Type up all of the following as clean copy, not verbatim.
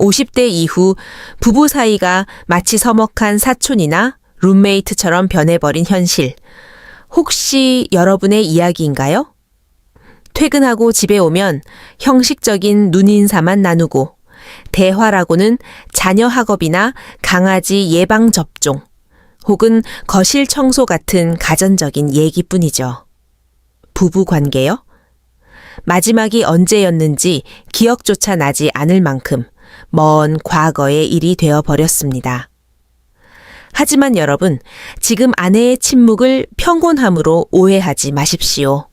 50대 이후 부부 사이가 마치 서먹한 사촌이나 룸메이트처럼 변해버린 현실. 혹시 여러분의 이야기인가요? 퇴근하고 집에 오면 형식적인 눈인사만 나누고 대화라고는 자녀 학업이나 강아지 예방 접종 혹은 거실 청소 같은 가전적인 얘기뿐이죠. 부부 관계요? 마지막이 언제였는지 기억조차 나지 않을 만큼 먼 과거의 일이 되어버렸습니다. 하지만 여러분, 지금 아내의 침묵을 평온함으로 오해하지 마십시오.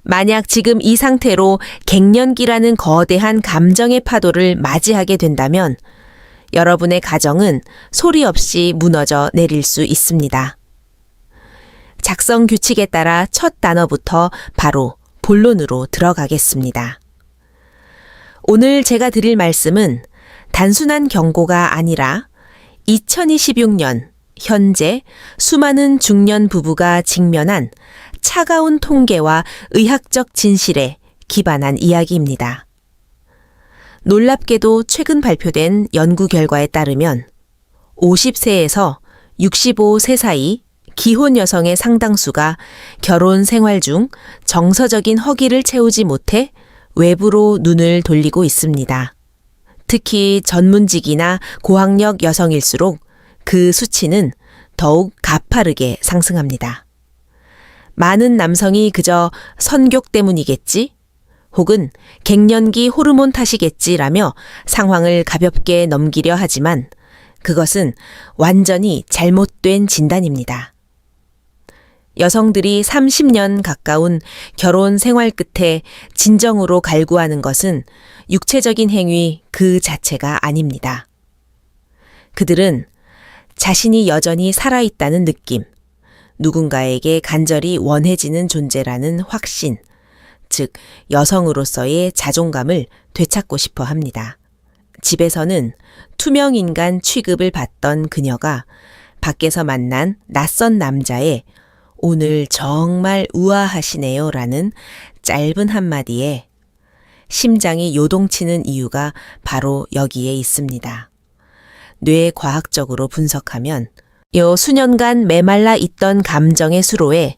만약 지금 이 상태로 갱년기라는 거대한 감정의 파도를 맞이하게 된다면 여러분의 가정은 소리 없이 무너져 내릴 수 있습니다. 작성 규칙에 따라 첫 단어부터 바로 본론으로 들어가겠습니다. 오늘 제가 드릴 말씀은 단순한 경고가 아니라 2026년 현재 수많은 중년 부부가 직면한 차가운 통계와 의학적 진실에 기반한 이야기입니다. 놀랍게도 최근 발표된 연구 결과에 따르면 50세에서 65세 사이 기혼 여성의 상당수가 결혼 생활 중 정서적인 허기를 채우지 못해 외부로 눈을 돌리고 있습니다. 특히 전문직이나 고학력 여성일수록 그 수치는 더욱 가파르게 상승합니다. 많은 남성이 그저 선교 때문이겠지? 혹은 갱년기 호르몬 탓이겠지라며 상황을 가볍게 넘기려 하지만 그것은 완전히 잘못된 진단입니다. 여성들이 30년 가까운 결혼 생활 끝에 진정으로 갈구하는 것은 육체적인 행위 그 자체가 아닙니다. 그들은 자신이 여전히 살아있다는 느낌, 누군가에게 간절히 원해지는 존재라는 확신, 즉 여성으로서의 자존감을 되찾고 싶어 합니다. 집에서는 투명인간 취급을 받던 그녀가 밖에서 만난 낯선 남자의 오늘 정말 우아하시네요 라는 짧은 한마디에 심장이 요동치는 이유가 바로 여기에 있습니다. 뇌과학적으로 분석하면 요 수년간 메말라 있던 감정의 수로에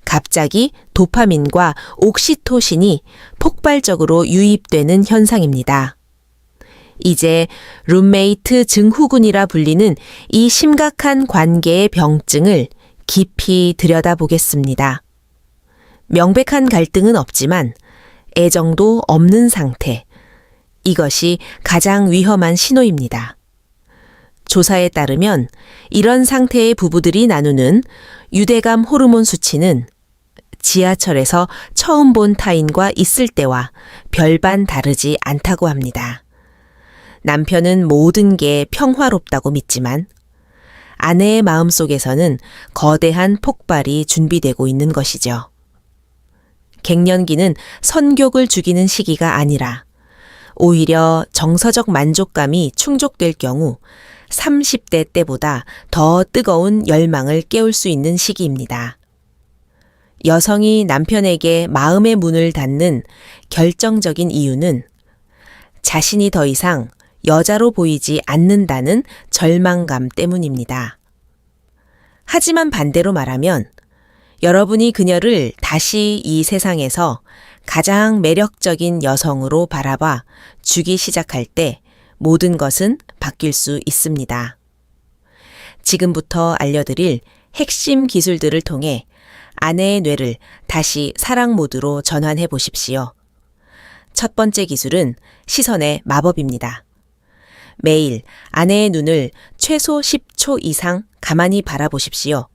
갑자기 도파민과 옥시토신이 폭발적으로 유입되는 현상입니다. 이제 룸메이트 증후군이라 불리는 이 심각한 관계의 병증을 깊이 들여다보겠습니다. 명백한 갈등은 없지만 애정도 없는 상태. 이것이 가장 위험한 신호입니다. 조사에 따르면 이런 상태의 부부들이 나누는 유대감 호르몬 수치는 지하철에서 처음 본 타인과 있을 때와 별반 다르지 않다고 합니다. 남편은 모든 게 평화롭다고 믿지만 아내의 마음속에서는 거대한 폭발이 준비되고 있는 것이죠. 갱년기는 선격을 죽이는 시기가 아니라 오히려 정서적 만족감이 충족될 경우 30대 때보다 더 뜨거운 열망을 깨울 수 있는 시기입니다. 여성이 남편에게 마음의 문을 닫는 결정적인 이유는 자신이 더 이상 여자로 보이지 않는다는 절망감 때문입니다. 하지만 반대로 말하면 여러분이 그녀를 다시 이 세상에서 가장 매력적인 여성으로 바라봐 주기 시작할 때 모든 것은 바뀔 수 있습니다. 지금부터 알려드릴 핵심 기술들을 통해 아내의 뇌를 다시 사랑 모드로 전환해 보십시오. 첫 번째 기술은 시선의 마법입니다. 매일 아내의 눈을 최소 10초 이상 가만히 바라보십시오.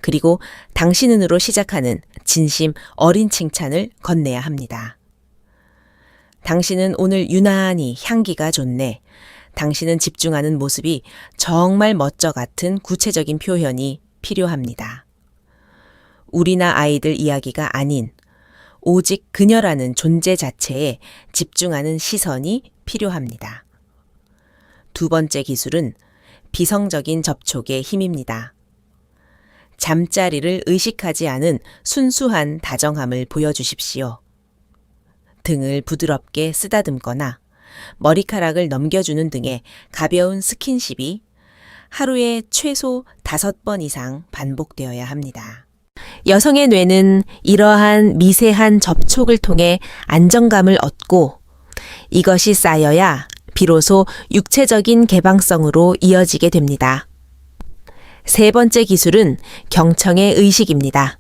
그리고 당신은으로 시작하는 진심 어린 칭찬을 건네야 합니다. 당신은 오늘 유난히 향기가 좋네. 당신은 집중하는 모습이 정말 멋져 같은 구체적인 표현이 필요합니다. 우리나 아이들 이야기가 아닌 오직 그녀라는 존재 자체에 집중하는 시선이 필요합니다. 두 번째 기술은 비성적인 접촉의 힘입니다. 잠자리를 의식하지 않은 순수한 다정함을 보여주십시오. 등을 부드럽게 쓰다듬거나 머리카락을 넘겨주는 등의 가벼운 스킨십이 하루에 최소 5번 이상 반복되어야 합니다. 여성의 뇌는 이러한 미세한 접촉을 통해 안정감을 얻고 이것이 쌓여야 비로소 육체적인 개방성으로 이어지게 됩니다. 세 번째 기술은 경청의 의식입니다.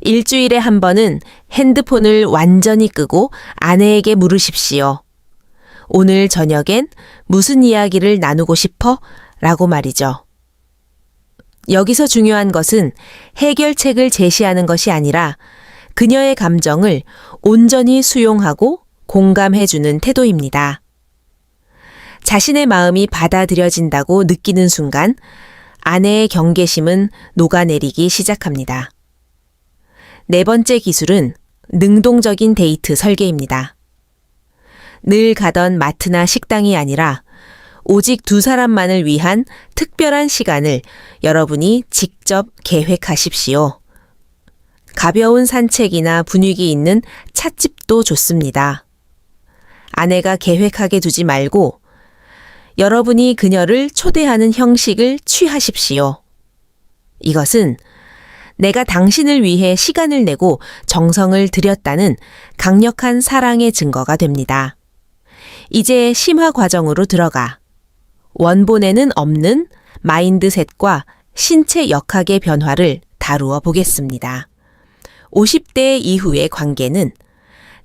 일주일에 한 번은 핸드폰을 완전히 끄고 아내에게 물으십시오. 오늘 저녁엔 무슨 이야기를 나누고 싶어? 라고 말이죠. 여기서 중요한 것은 해결책을 제시하는 것이 아니라 그녀의 감정을 온전히 수용하고 공감해주는 태도입니다. 자신의 마음이 받아들여진다고 느끼는 순간 아내의 경계심은 녹아내리기 시작합니다. 네 번째 기술은 능동적인 데이트 설계입니다. 늘 가던 마트나 식당이 아니라 오직 두 사람만을 위한 특별한 시간을 여러분이 직접 계획하십시오. 가벼운 산책이나 분위기 있는 찻집도 좋습니다. 아내가 계획하게 두지 말고 여러분이 그녀를 초대하는 형식을 취하십시오. 이것은 내가 당신을 위해 시간을 내고 정성을 들였다는 강력한 사랑의 증거가 됩니다. 이제 심화 과정으로 들어가 원본에는 없는 마인드셋과 신체 역학의 변화를 다루어 보겠습니다. 50대 이후의 관계는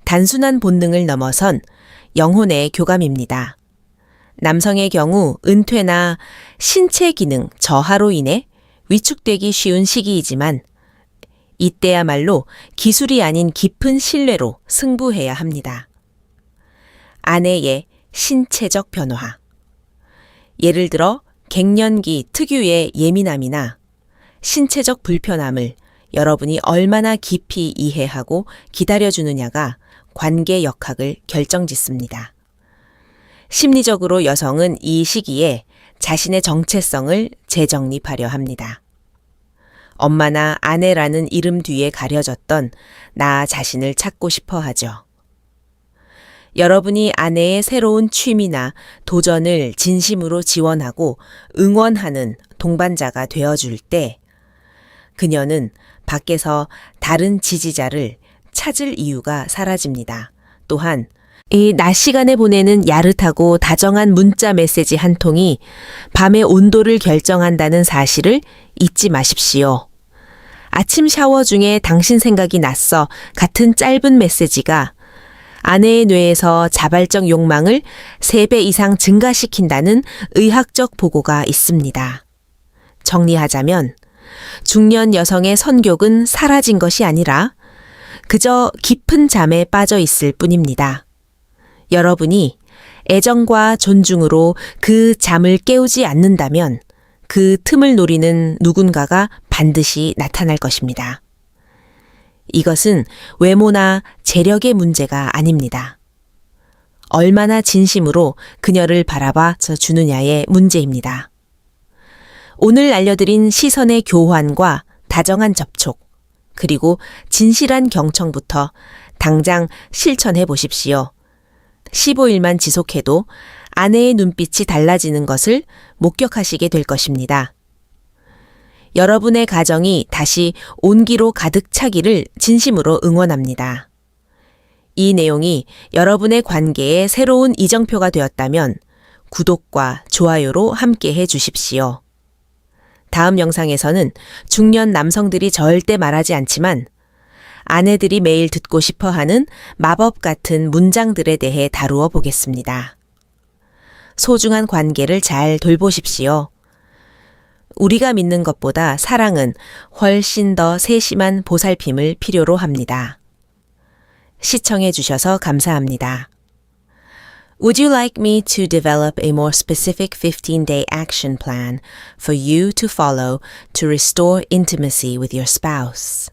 단순한 본능을 넘어선 영혼의 교감입니다. 남성의 경우 은퇴나 신체 기능 저하로 인해 위축되기 쉬운 시기이지만 이때야말로 기술이 아닌 깊은 신뢰로 승부해야 합니다. 아내의 신체적 변화. 예를 들어 갱년기 특유의 예민함이나 신체적 불편함을 여러분이 얼마나 깊이 이해하고 기다려주느냐가 관계 역학을 결정짓습니다. 심리적으로 여성은 이 시기에 자신의 정체성을 재정립하려 합니다. 엄마나 아내라는 이름 뒤에 가려졌던 나 자신을 찾고 싶어 하죠. 여러분이 아내의 새로운 취미나 도전을 진심으로 지원하고 응원하는 동반자가 되어줄 때 그녀는 밖에서 다른 지지자를 찾을 이유가 사라집니다. 또한 이 낮 시간에 보내는 야릇하고 다정한 문자 메시지 한 통이 밤의 온도를 결정한다는 사실을 잊지 마십시오. 아침 샤워 중에 당신 생각이 났어 같은 짧은 메시지가 아내의 뇌에서 자발적 욕망을 3배 이상 증가시킨다는 의학적 보고가 있습니다. 정리하자면 중년 여성의 성욕은 사라진 것이 아니라 그저 깊은 잠에 빠져 있을 뿐입니다. 여러분이 애정과 존중으로 그 잠을 깨우지 않는다면 그 틈을 노리는 누군가가 반드시 나타날 것입니다. 이것은 외모나 재력의 문제가 아닙니다. 얼마나 진심으로 그녀를 바라봐 주느냐의 문제입니다. 오늘 알려드린 시선의 교환과 다정한 접촉, 그리고 진실한 경청부터 당장 실천해 보십시오. 15일만 지속해도 아내의 눈빛이 달라지는 것을 목격하시게 될 것입니다. 여러분의 가정이 다시 온기로 가득 차기를 진심으로 응원합니다. 이 내용이 여러분의 관계에 새로운 이정표가 되었다면 구독과 좋아요로 함께 해 주십시오. 다음 영상에서는 중년 남성들이 절대 말하지 않지만 아내들이 매일 듣고 싶어 하는 마법 같은 문장들에 대해 다루어 보겠습니다. 소중한 관계를 잘 돌보십시오. 우리가 믿는 것보다 사랑은 훨씬 더 세심한 보살핌을 필요로 합니다. 시청해 주셔서 감사합니다. Would you like me to develop a more specific 15-day action plan for you to follow to restore intimacy with your spouse?